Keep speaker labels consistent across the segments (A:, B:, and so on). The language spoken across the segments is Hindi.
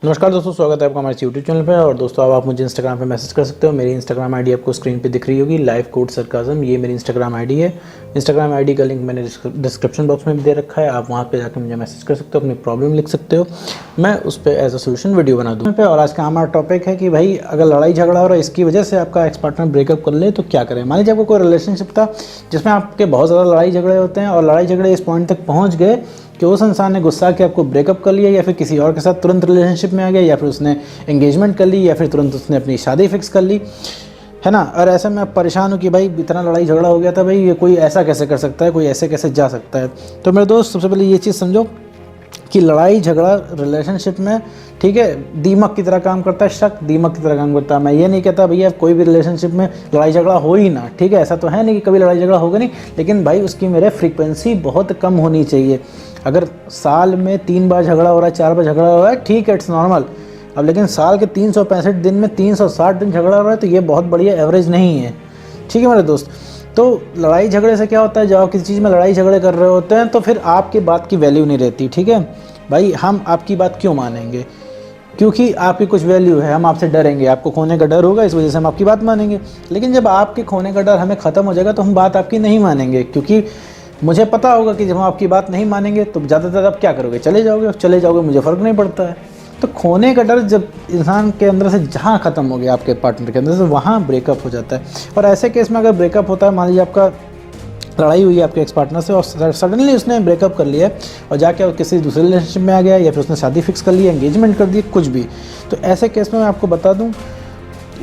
A: नमस्कार दोस्तों, स्वागत है आपका हमारे यूट्यूब चैनल पे। और दोस्तों अब आप मुझे इंस्टाग्राम पे मैसेज कर सकते हो। मेरी इंस्टाग्राम आईडी आपको स्क्रीन पे दिख रही होगी, लाइफ कोड सरकाज़म। ये मेरी इंस्टाग्राम आईडी है। इंस्टाग्राम आईडी का लिंक मैंने डिस्क्रिप्शन बॉक्स में भी दे रखा है। आप वहाँ पे जाकर मुझे मैसेज कर सकते हो, अपनी प्रॉब्लम लिख सकते हो, मैं उस पर एज अ सोल्यूशन वीडियो बना दूँ। और आज का हमारा टॉपिक है कि भाई अगर लड़ाई झगड़ा हो रहा है, इसकी वजह से आपका एक्स पार्टनर ब्रेकअप कर ले तो क्या करें। मान लीजिए आपको कोई रिलेशनशिप था जिसमें आपके बहुत ज़्यादा लड़ाई झगड़े होते हैं और लड़ाई झगड़े इस पॉइंट तक पहुँच गए कि उस इंसान ने गुस्सा के आपको ब्रेकअप कर लिया, या फिर किसी और के साथ तुरंत रिलेशनशिप में आ गया, या फिर उसने एंगेजमेंट कर ली, या फिर तुरंत उसने अपनी शादी फिक्स कर ली, है ना। और ऐसे में आप परेशान हो कि भाई इतना लड़ाई झगड़ा हो गया था, भाई ये कोई ऐसा कैसे कर सकता है, कोई ऐसे कैसे जा सकता है। तो मेरे दोस्त, सबसे पहले ये चीज़ समझो कि लड़ाई झगड़ा रिलेशनशिप में, ठीक है, दीमक की तरह काम करता है। शक दीमक की तरह काम करता है। मैं ये नहीं कहता भैया कोई भी रिलेशनशिप में लड़ाई झगड़ा हो ही ना, ठीक है, ऐसा तो है नहीं कि कभी लड़ाई झगड़ा होगा नहीं, लेकिन भाई उसकी मेरे फ्रीक्वेंसी बहुत कम होनी चाहिए। अगर साल में 3 बार झगड़ा हो रहा है, 4 बार झगड़ा हो रहा है, ठीक है, इट्स नॉर्मल। अब लेकिन साल के 365 दिन में 360 दिन झगड़ा हो रहा है तो ये बहुत बढ़िया एवरेज नहीं है, ठीक है मेरे दोस्त। तो लड़ाई झगड़े से क्या होता है, जब आप किसी चीज़ में लड़ाई झगड़े कर रहे होते हैं तो फिर आपकी बात की वैल्यू नहीं रहती, ठीक है भाई। हम आपकी बात क्यों मानेंगे? क्योंकि आपकी कुछ वैल्यू है, हम आपसे डरेंगे, आपको खोने का डर होगा, इस वजह से हम आपकी बात मानेंगे। लेकिन जब आपके खोने का डर हमें ख़त्म हो जाएगा तो हम बात आपकी नहीं मानेंगे, क्योंकि मुझे पता होगा कि जब हम आपकी बात नहीं मानेंगे तो ज़्यादातर आप क्या करोगे, चले जाओगे, मुझे फ़र्क नहीं पड़ता है। तो खोने का डर जब इंसान के अंदर से जहाँ ख़त्म हो गया, आपके पार्टनर के अंदर से, वहाँ ब्रेकअप हो जाता है। और ऐसे केस में अगर ब्रेकअप होता है, मान लीजिए आपका लड़ाई हुई है आपके एक्स पार्टनर से और सडनली उसने ब्रेकअप कर लिया और जाके किसी दूसरे रिलेशनशिप में आ गया, या फिर उसने शादी फिक्स कर ली, एंगेजमेंट कर दी, कुछ भी। तो ऐसे केस में मैं आपको बता दूं,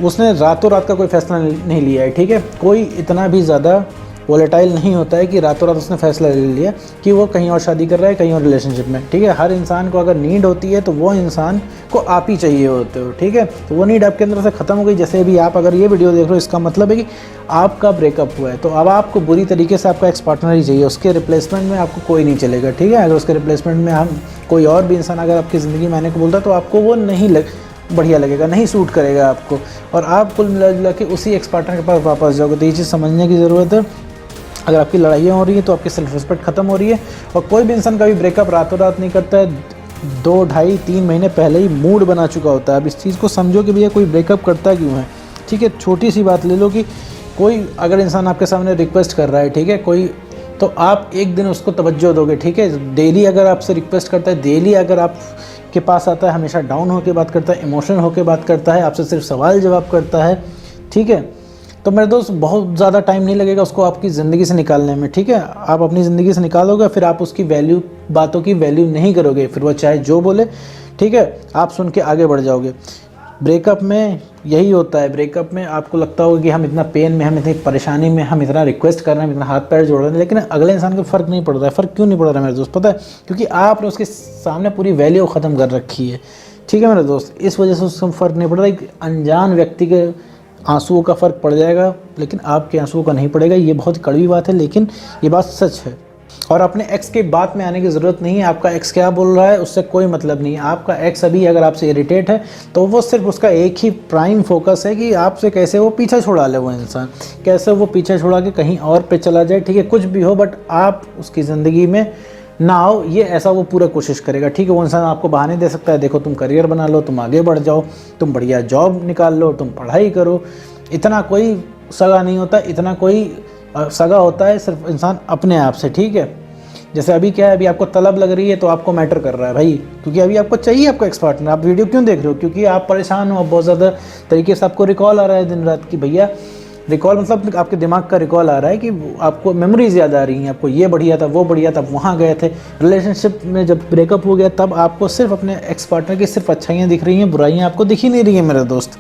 A: उसने रातों रात का कोई फैसला नहीं लिया है, ठीक है। कोई इतना भी ज़्यादा वोलेटाइल नहीं होता है कि रातों रात उसने फैसला ले लिया कि वो कहीं और शादी कर रहा है, कहीं और रिलेशनशिप में, ठीक है। हर इंसान को अगर नीड होती है तो वो इंसान को आप ही चाहिए होते हो, ठीक है। तो वो नीड आपके अंदर से ख़त्म हो गई। जैसे भी आप अगर ये वीडियो देख रहे हो, इसका मतलब है कि आपका ब्रेकअप हुआ है, तो अब आपको बुरी तरीके से आपका एक्स पार्टनर ही चाहिए। उसके रिप्लेसमेंट में आपको कोई नहीं चलेगा, ठीक है। अगर उसके रिप्लेसमेंट में हम कोई और भी इंसान अगर आपकी ज़िंदगी में आने को बोलता है तो आपको वो नहीं बढ़िया लगेगा, नहीं सूट करेगा आपको, और आप कुल मिला जुला के उसी एक्स पार्टनर के पास वापस जाओगे। तो ये चीज़ समझने की ज़रूरत है। अगर आपकी लड़ाइयाँ हो रही है तो आपकी सेल्फ रिस्पेक्ट ख़त्म हो रही है। और कोई भी इंसान कभी ब्रेकअप रातों रात नहीं करता है, 2, ढाई, 3 महीने पहले ही मूड बना चुका होता है। अब इस चीज़ को समझो कि भैया कोई ब्रेकअप करता क्यों है, ठीक है। छोटी सी बात ले लो कि कोई अगर इंसान आपके सामने रिक्वेस्ट कर रहा है, ठीक है, कोई, तो आप एक दिन उसको तवज्जो दोगे, ठीक है। डेली अगर आपसे रिक्वेस्ट करता है, डेली अगर आप के पास आता है, हमेशा डाउन होकर बात करता है, इमोशनल होकर बात करता है, आपसे सिर्फ सवाल जवाब करता है, ठीक है, तो मेरे दोस्त बहुत ज़्यादा टाइम नहीं लगेगा उसको आपकी ज़िंदगी से निकालने में, ठीक है। आप अपनी ज़िंदगी से निकालोगे, फिर आप उसकी वैल्यू, बातों की वैल्यू नहीं करोगे, फिर वो चाहे जो बोले, ठीक है, आप सुन के आगे बढ़ जाओगे। ब्रेकअप में यही होता है। ब्रेकअप में आपको लगता होगा कि हम इतना पेन में, हम इतनी परेशानी में, हम इतना रिक्वेस्ट कर रहे हैं, हम इतना हाथ पैर जोड़ रहे हैं, लेकिन अगले इंसान को फ़र्क नहीं पड़ रहा है। फ़र्क क्यों नहीं पड़ रहा है मेरे दोस्त? पता है, क्योंकि आपने उसके सामने पूरी वैल्यू ख़त्म कर रखी है, ठीक है मेरे दोस्त। इस वजह से उसको फ़र्क नहीं पड़ रहा। एक अनजान व्यक्ति के आंसुओं का फ़र्क पड़ जाएगा, लेकिन आपके आंसुओं का नहीं पड़ेगा। ये बहुत कड़वी बात है, लेकिन ये बात सच है। और अपने एक्स के बात में आने की ज़रूरत नहीं है। आपका एक्स क्या बोल रहा है उससे कोई मतलब नहीं है। आपका एक्स अभी अगर आपसे इरिटेट है तो वो सिर्फ उसका एक ही प्राइम फोकस है कि आपसे कैसे वो पीछा छुड़ा ले, वो इंसान कैसे वो पीछा छुड़ा के कहीं और पे चला जाए, ठीक है, कुछ भी हो, बट आप उसकी ज़िंदगी में ना हो, ये ऐसा वो पूरा कोशिश करेगा, ठीक है। वो इंसान आपको बहाने दे सकता है, देखो तुम करियर बना लो, तुम आगे बढ़ जाओ, तुम बढ़िया जॉब निकाल लो, तुम पढ़ाई करो। इतना कोई सगा नहीं होता, इतना कोई सगा होता है सिर्फ इंसान अपने आप से, ठीक है। जैसे अभी क्या है, अभी आपको तलब लग रही है तो आपको मैटर कर रहा है भाई, क्योंकि अभी आपको चाहिए आपका एक्स पार्टनर। आप वीडियो क्यों देख रहे हो? क्योंकि आप परेशान हो, बहुत ज़्यादा तरीके से आपको रिकॉल आ रहा है दिन रात की। भैया रिकॉल मतलब आपके दिमाग का रिकॉल आ रहा है कि आपको मेमोरीज याद आ रही हैं, आपको ये बढ़िया था, वो बढ़िया था, वहाँ गए थे। रिलेशनशिप में जब ब्रेकअप हो गया तब आपको सिर्फ अपने एक्स पार्टनर की सिर्फ अच्छाइयाँ दिख रही हैं, बुराइयाँ आपको दिख ही नहीं रही हैं मेरे दोस्त।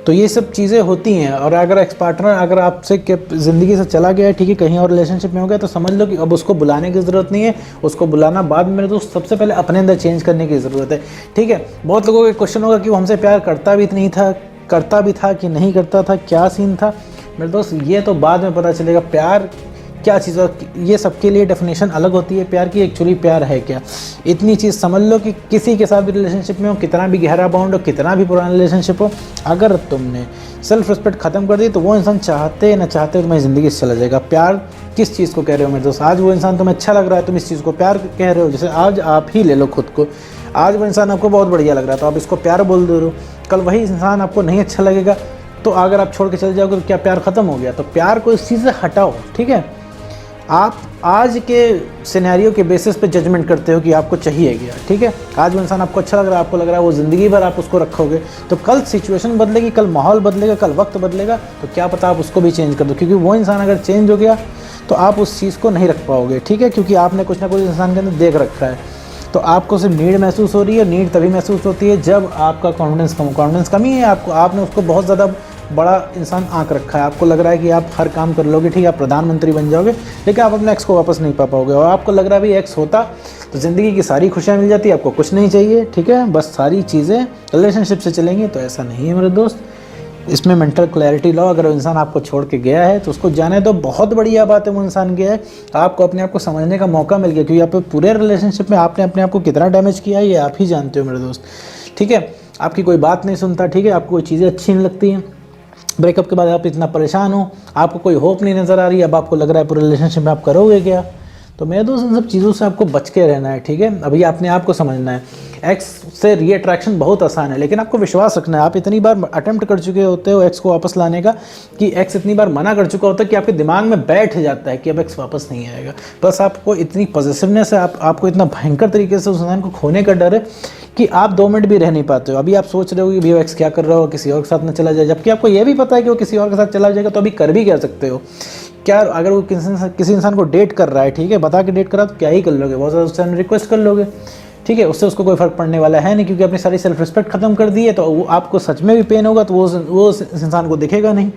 A: तो ये सब चीज़ें होती हैं। और अगर एक्स पार्टनर अगर आपसे ज़िंदगी से चला गया है, ठीक है, कहीं और रिलेशनशिप में हो गया, तो समझ लो कि अब उसको बुलाने की ज़रूरत नहीं है। उसको बुलाना बाद में, मेरे दोस्त, सबसे पहले अपने अंदर चेंज करने की ज़रूरत है, ठीक है। बहुत लोगों का क्वेश्चन होगा कि वो हमसे प्यार करता भी नहीं था, करता भी था कि नहीं करता था, क्या सीन था। मेरे दोस्त ये तो बाद में पता चलेगा। प्यार क्या चीज़, और ये सबके लिए डेफिनेशन अलग होती है प्यार की। एक्चुअली प्यार है क्या, इतनी चीज़ समझ लो कि किसी के साथ भी रिलेशनशिप में हो, कितना भी गहरा बॉन्ड हो, कितना भी पुराना रिलेशनशिप हो, अगर तुमने सेल्फ रिस्पेक्ट ख़त्म कर दी तो वो इंसान चाहते न चाहते तुम्हारी ज़िंदगी से चला जाएगा। प्यार किस चीज़ को कह रहे हो मेरे दोस्त, आज वो इंसान तुम्हें अच्छा लग रहा है, तुम इस चीज़ को प्यार कह रहे हो। जैसे आज आप ही ले लो खुद को, आज वो इंसान आपको बहुत बढ़िया लग रहा है तो आप इसको प्यार बोल दे रहे हो, कल वही इंसान आपको नहीं अच्छा लगेगा तो अगर आप छोड़ के चले जाओगे तो क्या प्यार ख़त्म हो गया? तो प्यार को इस चीज़ से हटाओ, ठीक है। आप आज के सिनेरियो के बेसिस पे जजमेंट करते हो कि आपको चाहिए क्या, ठीक है। आज वो इंसान आपको अच्छा लग रहा है, आपको लग रहा है वो ज़िंदगी भर आप उसको रखोगे, तो कल सिचुएशन बदलेगी, कल माहौल बदलेगा, कल वक्त बदलेगा, तो क्या पता आप उसको भी चेंज कर दो, क्योंकि वो इंसान अगर चेंज हो गया तो आप उस चीज़ को नहीं रख पाओगे, ठीक है, क्योंकि आपने कुछ ना कुछ इंसान के अंदर देख रखा है। तो आपको सिर्फ नीड महसूस हो रही है, नीड तभी महसूस होती है जब आपका कॉन्फिडेंस कमी है, आपने उसको बहुत ज़्यादा बड़ा इंसान आंक रखा है, आपको लग रहा है कि आप हर काम कर लोगे, ठीक है, आप प्रधानमंत्री बन जाओगे, लेकिन आप अपने एक्स को वापस नहीं पा पाओगे, और आपको लग रहा है भाई एक्स होता तो ज़िंदगी की सारी खुशियाँ मिल जाती, आपको कुछ नहीं चाहिए, ठीक है, बस सारी चीज़ें रिलेशनशिप से चलेंगी। तो ऐसा नहीं है मेरे दोस्त, इसमें मेंटल क्लैरिटी लो। अगर वो इंसान आपको छोड़ के गया है तो उसको जाने दो, बहुत बढ़िया बात है वो इंसान गया है, आपको अपने आप को समझने का मौका मिल गया, क्योंकि आप पूरे रिलेशनशिप में आपने अपने आप को कितना डैमेज किया है ये आप ही जानते हो मेरे दोस्त, ठीक है। आपकी कोई बात नहीं सुनता, ठीक है, आपको कोई चीज़ें अच्छी नहीं लगती हैं, ब्रेकअप के बाद आप इतना परेशान हो, आपको कोई होप नहीं नज़र आ रही, अब आपको लग रहा है पूरे रिलेशनशिप में आप करोगे क्या? तो मेरे दोस्त इन सब चीज़ों से आपको बच के रहना है, ठीक है। अभी अपने आप को समझना है, एक्स से रीअट्रैक्शन बहुत आसान है, लेकिन आपको विश्वास रखना है। आप इतनी बार अटेम्प्ट कर चुके होते हो एक्स को वापस लाने का कि एक्स इतनी बार मना कर चुका होता है कि आपके दिमाग में बैठ जाता है कि अब एक्स वापस नहीं आएगा। बस आपको इतनी पॉजिटिवनेस है, आपको इतना भयंकर तरीके से उस इंसान को खोने का डर है कि आप 2 मिनट भी रह नहीं पाते हो। अभी आप सोच रहे हो कि भैया एक्स क्या कर रहा हो, किसी और के साथ न चला जाए, जबकि आपको यह भी पता है कि वो किसी और के साथ चला जाएगा, तो अभी कर भी क्या सकते हो? क्या अगर वो किसी इंसान को डेट कर रहा है, ठीक है, बता के डेट कर रहा है तो क्या ही कर लोगे, बहुत ज़्यादा उससे रिक्वेस्ट कर लोगे, ठीक है, उससे उसको कोई फर्क पड़ने वाला है नहीं, क्योंकि अपनी सारी सेल्फ रिस्पेक्ट खत्म कर दी है। तो वो आपको सच में भी पेन होगा तो वो उस इंसान को दिखेगा नहीं,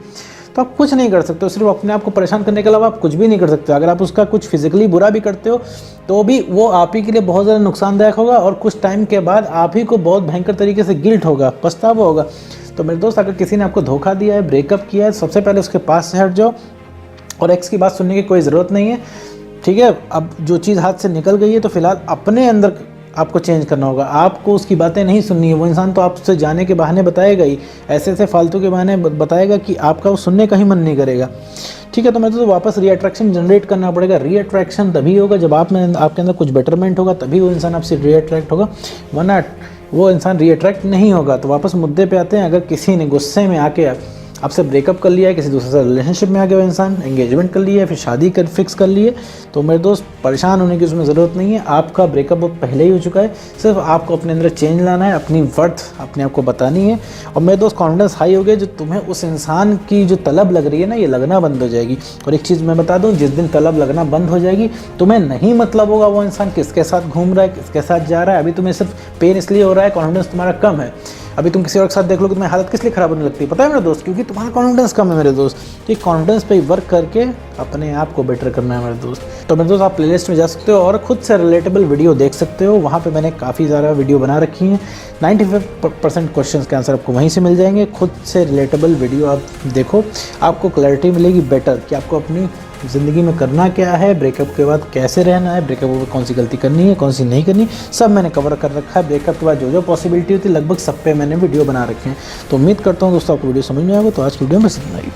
A: तो आप कुछ नहीं कर सकते हो, सिर्फ अपने आप को परेशान करने के अलावा आप कुछ भी नहीं कर सकते। अगर आप उसका कुछ फिजिकली बुरा भी करते हो तो भी वो आप ही के लिए बहुत ज़्यादा नुकसानदायक होगा, और कुछ टाइम के बाद आप ही को बहुत भयंकर तरीके से गिल्ट होगा, पछतावा होगा। तो मेरे दोस्त, अगर किसी ने आपको धोखा दिया है, ब्रेकअप किया है, सबसे पहले उसके पास से हट जाओ, और एक्स की बात सुनने की कोई ज़रूरत नहीं है, ठीक है। अब जो चीज़ हाथ से निकल गई है तो फिलहाल अपने अंदर आपको चेंज करना होगा, आपको उसकी बातें नहीं सुननी है। वो इंसान तो आपसे जाने के बहाने बताएगा ही, ऐसे ऐसे फालतू के बहाने बताएगा कि आपका वो सुनने का ही मन नहीं करेगा, ठीक है। तो मैं तो वापस रीअट्रैक्शन जनरेट करना पड़ेगा। रीअट्रैक्शन तभी होगा जब आपके अंदर कुछ बेटरमेंट होगा, तभी वो इंसान आपसे रीअट्रैक्ट होगा, वरना वो इंसान रीअट्रैक्ट नहीं होगा। तो वापस मुद्दे पे आते हैं, अगर किसी ने गुस्से में आके आपसे ब्रेकअप कर लिया है, किसी दूसरे से रिलेशनशिप में आ गया वो इंसान, एंगेजमेंट कर लिया है, फिर शादी कर फिक्स कर लिए, तो मेरे दोस्त परेशान होने की उसमें ज़रूरत नहीं है। आपका ब्रेकअप पहले ही हो चुका है, सिर्फ आपको अपने अंदर चेंज लाना है, अपनी वर्थ अपने आप को बतानी है। और मेरे दोस्त, कॉन्फिडेंस हाई हो गया, जो तुम्हें उस इंसान की जो तलब लग रही है ना, ये लगना बंद हो जाएगी। और एक चीज़ मैं बता दूँ, जिस दिन तलब लगना बंद हो जाएगी, तुम्हें नहीं मतलब होगा वो इंसान किसके साथ घूम रहा है, किसके साथ जा रहा है। अभी तुम्हें सिर्फ पेन इसलिए हो रहा है, कॉन्फिडेंस तुम्हारा कम है। अभी तुम किसी और के साथ देख लो कि तुम्हारी हालत किस लिए ख़राब होने लगती है, पता है मेरे दोस्त, क्योंकि तुम्हारा कॉन्फिडेंस कम है मेरे दोस्त। तो कॉन्फिडेंस पे वर्क करके अपने आप को बेटर करना है मेरे दोस्त। तो मेरे दोस्त, आप प्लेलिस्ट में जा सकते हो और खुद से रिलेटेबल वीडियो देख सकते हो, वहाँ पे मैंने काफ़ी ज़्यादा वीडियो बना रखी हैं। 95% क्वेश्चंस के आंसर आपको वहीं से मिल जाएंगे। खुद से रिलेटेबल वीडियो आप देखो, आपको क्लैरिटी मिलेगी बेटर कि आपको अपनी ज़िंदगी में करना क्या है, ब्रेकअप के बाद कैसे रहना है, ब्रेकअप में कौन सी गलती करनी है, कौन सी नहीं करनी, सब मैंने कवर कर रखा है। ब्रेकअप के बाद जो जो पॉसिबिलिटी होती है लगभग सब पे मैंने वीडियो बना रखे हैं। तो उम्मीद करता हूँ दोस्तों आपको वीडियो समझ में आएगा। तो आज की वीडियो में इतना ही।